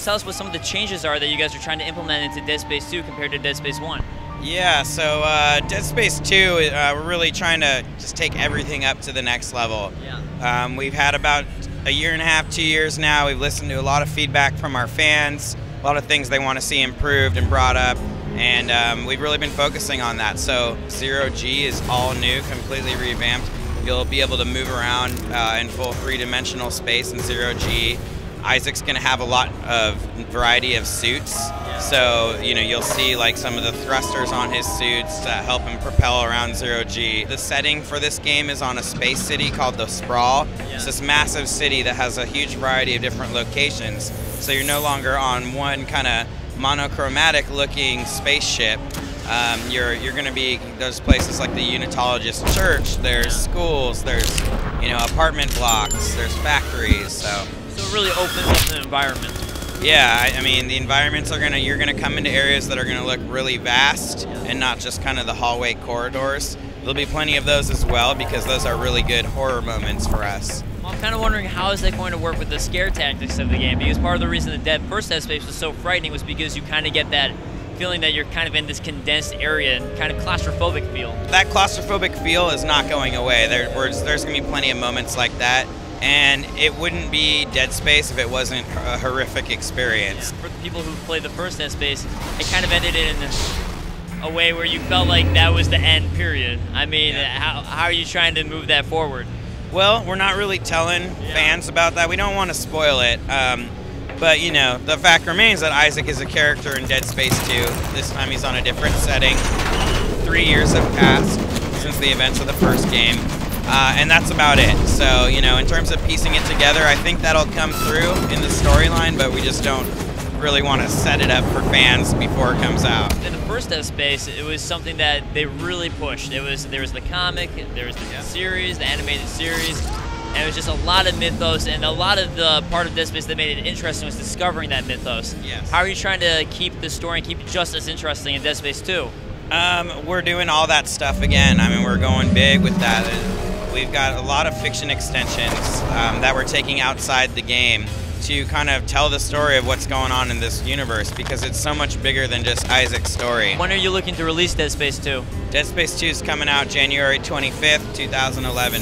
tell us what some of the changes are that you guys are trying to implement into Dead Space 2 compared to Dead Space 1? Yeah, so Dead Space 2, we're really trying to just take everything up to the next level. Yeah. We've had about a year and a half, 2 years now. We've listened to a lot of feedback from our fans, a lot of things they want to see improved and brought up, and we've really been focusing on that. So Zero G is all new, completely revamped. You'll be able to move around in full three-dimensional space in Zero G. Isaac's going to have a lot of variety of suits, so you'll see like some of the thrusters on his suits that help him propel around Zero G. The setting for this game is on a space city called the Sprawl. It's this massive city that has a huge variety of different locations, so you're no longer on one kind of monochromatic looking spaceship. You're going to be, there's places like the Unitologist Church, there's schools, there's apartment blocks, there's factories. So it really opens up the environment. Yeah, I mean the environments are you're gonna come into areas that are gonna look really vast and not just kind of the hallway corridors. There'll be plenty of those as well because those are really good horror moments for us. Well, I'm kind of wondering how is that going to work with the scare tactics of the game, because part of the reason the first Dead Space was so frightening was because you kind of get that feeling that you're kind of in this condensed area and kind of claustrophobic feel. That claustrophobic feel is not going away. There's going to be plenty of moments like that, and it wouldn't be Dead Space if it wasn't a horrific experience. Yeah. For the people who played the first Dead Space, it kind of ended in a way where you felt like that was the end, period. I mean, how are you trying to move that forward? Well, we're not really telling fans about that. We don't want to spoil it. But, the fact remains that Isaac is a character in Dead Space 2. This time he's on a different setting. 3 years have passed since the events of the first game. And that's about it. So, in terms of piecing it together, I think that'll come through in the storyline, but we just don't really want to set it up for fans before it comes out. In the first Dead Space, it was something that they really pushed. There was the comic, there was the series, the animated series, and it was just a lot of mythos, and a lot of the part of Dead Space that made it interesting was discovering that mythos. Yes. How are you trying to keep the story and keep it just as interesting in Dead Space 2? We're doing all that stuff again. I mean, we're going big with that. We've got a lot of fiction extensions that we're taking outside the game to kind of tell the story of what's going on in this universe, because it's so much bigger than just Isaac's story. When are you looking to release Dead Space 2? Dead Space 2 is coming out January 25th, 2011.